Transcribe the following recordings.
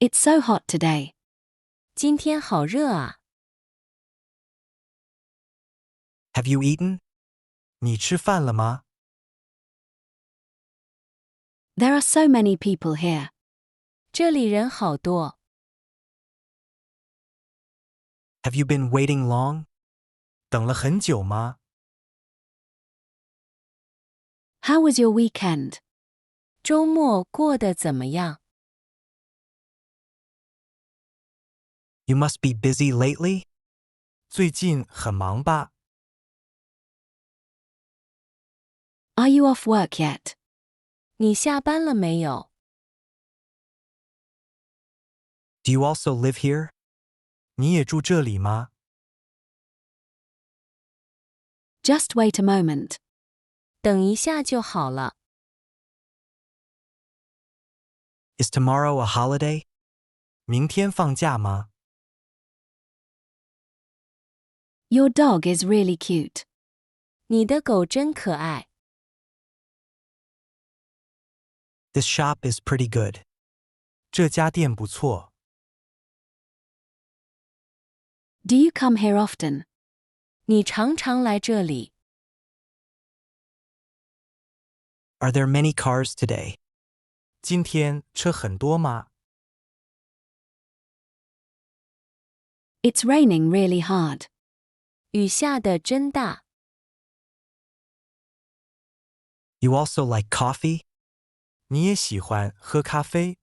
It's so hot today. 今天好热啊。Have you eaten? 你吃饭了吗？ There are so many people here. 这里人好多。Have you been waiting long? 等了很久吗？ How was your weekend? 周末过得怎么样？ You must be busy lately? 最近很忙吧？ Are you off work yet? 你下班了没有？ Do you also live here? 你也住这里吗？ Just wait a moment. 等一下就好了。Is tomorrow a holiday? 明天放假吗？ Your dog is really cute. 你的狗真可爱。This shop is pretty good. 这家店不错。Do you come here often? 你常常来这里。Are there many cars today? 今天车很多吗？ It's raining really hard. 雨下得真大。You also like coffee? 你也喜欢喝咖啡？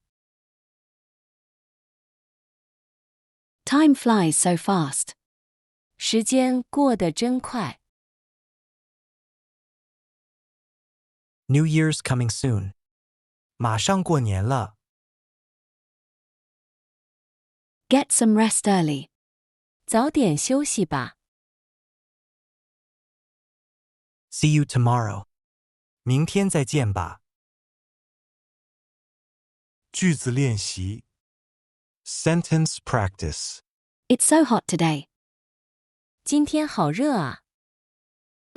Time flies so fast. 时间过得真快。New Year's coming soon. 马上过年了。Get some rest early. 早点休息吧。See you tomorrow. 明天再见吧。句子练习 Sentence practice. It's so hot today. 今天好热啊。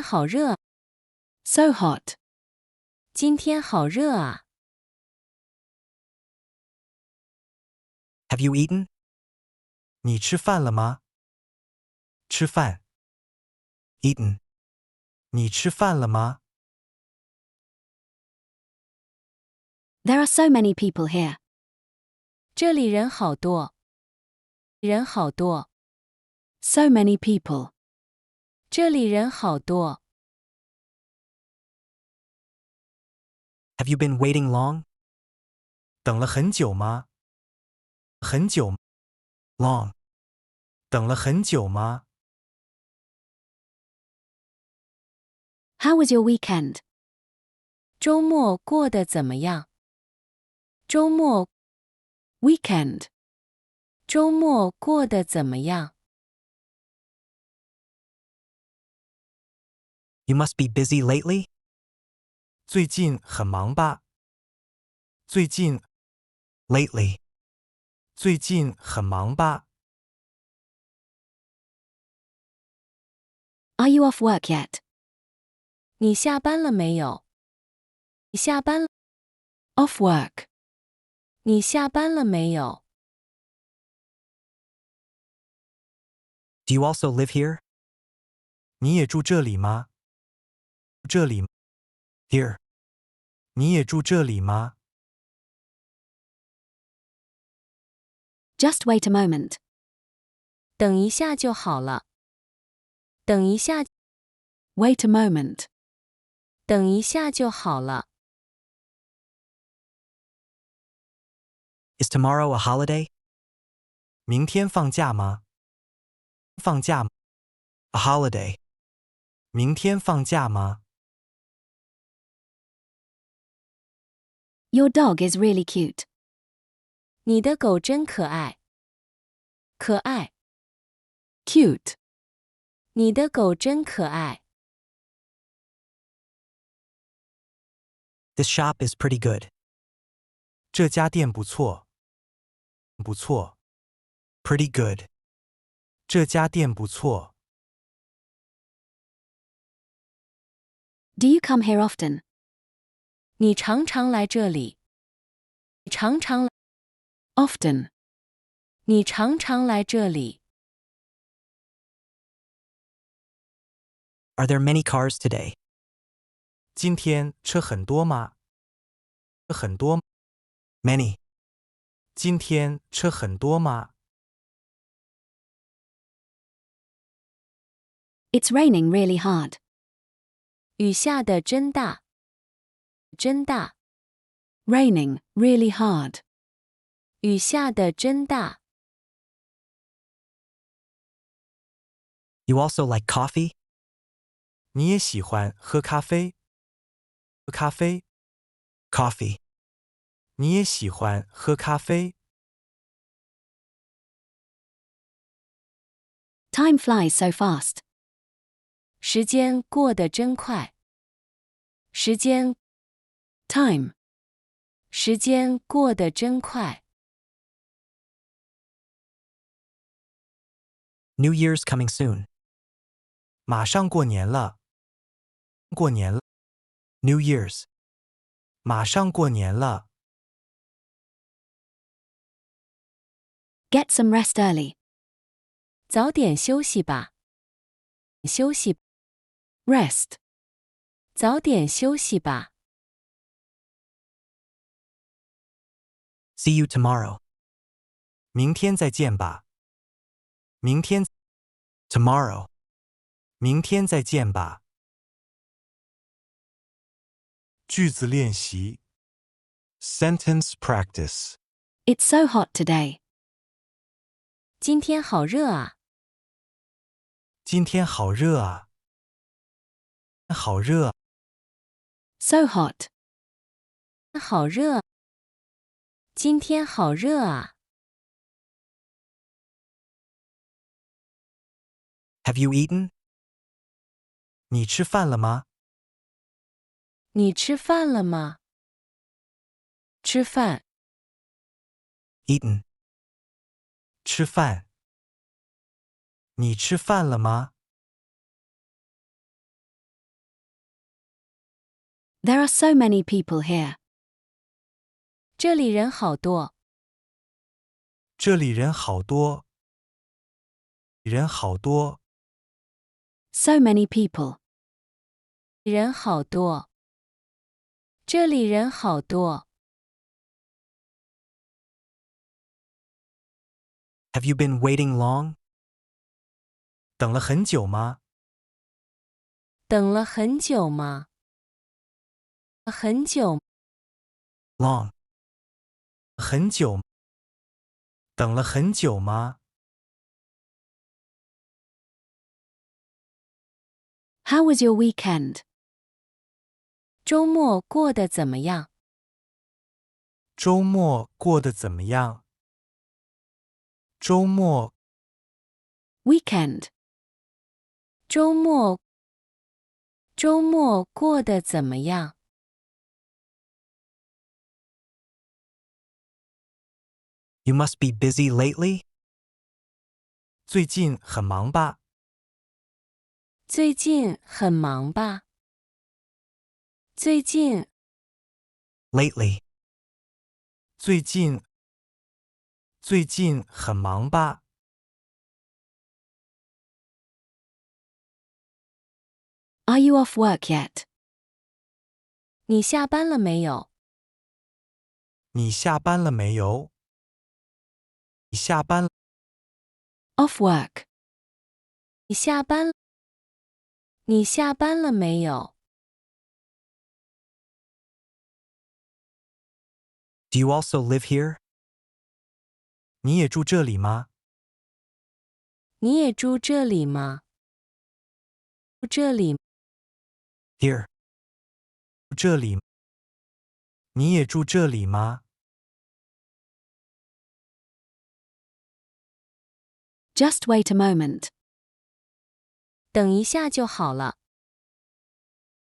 好热。So hot. 今天好热啊。Have you eaten? 你吃饭了吗？吃饭。Eaten. 你吃饭了吗？ There are so many people here. 这里人好多。人好多。So many people. 这里人好多。Have you been waiting long? 等了很久吗？很久。Long. 等了很久吗？ How was your weekend? 周末过得怎么样？周末 Weekend. 周末过得怎么样？ You must be busy lately? 最近很忙吧？最近 lately. 最近很忙吧？ Are you off work yet? 你下班了没有？你下班了？ Off work. 你下班了没有？ Do you also live here? 你也住这里吗？这里 Here. 你也住这里吗？ Just wait a moment. 等一下就好了。等一下， Wait a moment. 等一下就好了。Is tomorrow a holiday? 明天放假吗？放假 A holiday. 明天放假吗？ Your dog is really cute. 你的狗真可爱。可爱。Cute. 你的狗真可爱。This shop is pretty good. 这家店不错。不错。Pretty good. 这家店不错。Do you come here often? 你常常来这里。常常来。Often. 你常常来这里。 Are there many cars today? 今天车很多吗？很多。Many. 今天车很多吗？ It's raining really hard. 雨下的真大，真大。 Raining really hard. 雨下的真大。 You also like coffee? 你也喜欢喝咖啡？喝咖啡。Coffee. 你也喜欢喝咖啡？ Time flies so fast. 时间过得真快。时间 Time. 时间过得真快。 New Year's coming soon. 马上过年了。过年了。New Year's. 马上过年了。 Get some rest early. 早点休息吧。休息。 Rest. 早点休息吧。 See you tomorrow. 明天再见吧。明天。Tomorrow. 明天再见吧。句子练习。Sentence practice. It's so hot today. 今天好热啊。今天好热啊。好热。So hot. 好热。今天好热啊。 Have you eaten? 你吃饭了吗？你吃饭了吗？吃饭。 Eaten. 吃饭。你吃饭了吗？ There are so many people here. 这里人好多。这里人好多。人好多。 So many people. 人好多。这里人好多。 Have you been waiting long? 等了很久吗？等了很久吗？很久。 Long. 很久。等了很久吗？ How was your weekend? 周末过得怎么样？周末过得怎么样？周末。Weekend. 周末过得怎么样？ You must be busy lately? 最近很忙吧？最近很忙吧？最近。 Lately. 最近很忙吧？ Are you off work yet? 你下班了没有？你下班了没有？你下班了。 Off work. 你下班了没有？ Do you also live here? 你也住这里吗？你也住这里吗？住这里。 Here. 这里。你也住这里吗？ Just wait a moment. 等一下就好了。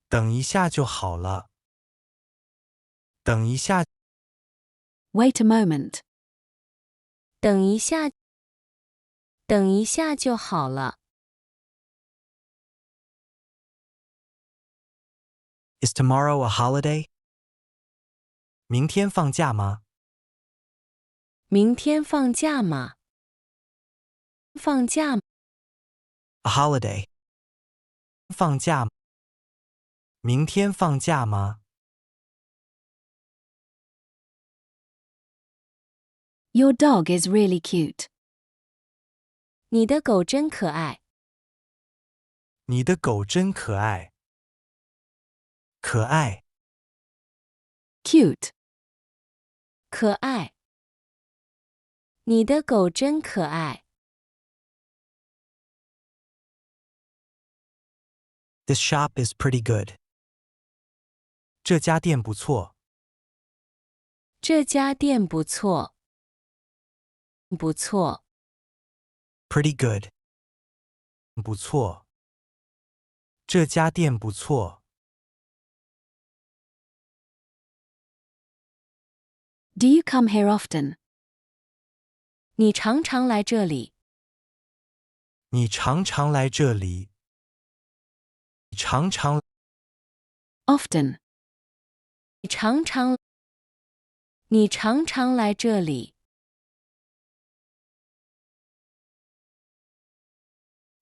等一下就好了。等一下。Wait a moment. 等一下就好了。 Is tomorrow a holiday? 明天放假吗？明天放假吗？放假 A holiday. 放假。明天放假吗？ Your dog is really cute. 你的狗真可爱。你的狗真可爱。可爱。Cute. 可爱。你的狗真可爱。This shop is pretty good. 这家店不错。这家店不错。不错。Pretty good. 不错。这家店不错。Do you come here often? 你常常来这里。你常常来这里。你常常。Often. 你常常。你常常来这里。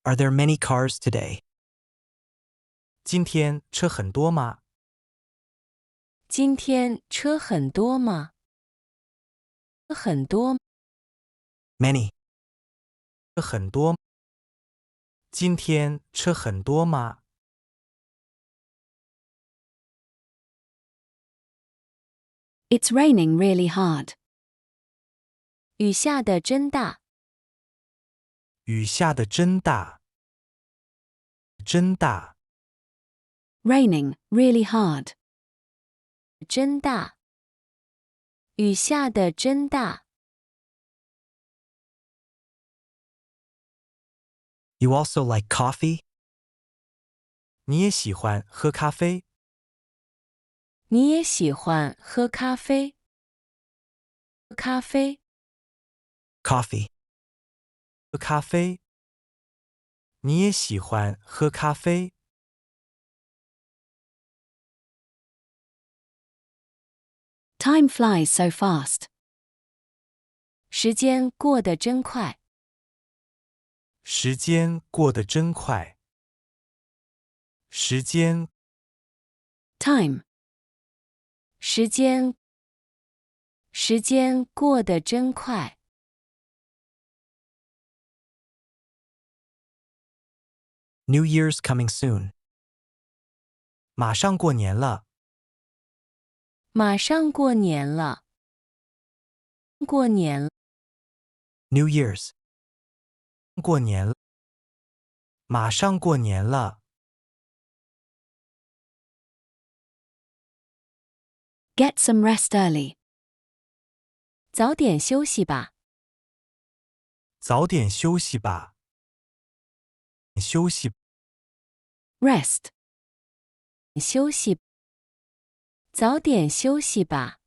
Are there many cars today? 今天车很多吗？今天车很多吗？很多。Many. 车很多。今天车很多吗？ It's raining really hard. 雨下的真大。雨下的真大。真大。Raining really hard. 真大。雨下的真大。You also like coffee? 你也喜欢喝咖啡？你也喜欢喝咖啡？咖啡。Coffee. 喝咖啡。你也喜欢喝咖啡？ Time flies so fast. 时间过得真快。时间过得真快。时间。Time. 时间。时间过得真快。New Year's coming soon. 马上过年了。马上过年了。过年。New Year's. 过年了。马上过年了。Get some rest early. 早点休息吧。早点休息吧。休息。Rest. 休息。早点休息吧。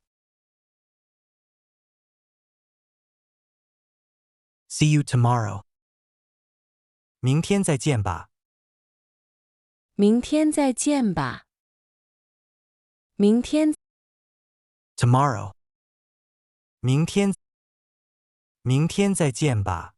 See you tomorrow. 明天再见吧。明天再见吧。明天。Tomorrow. 明天。明天再见吧。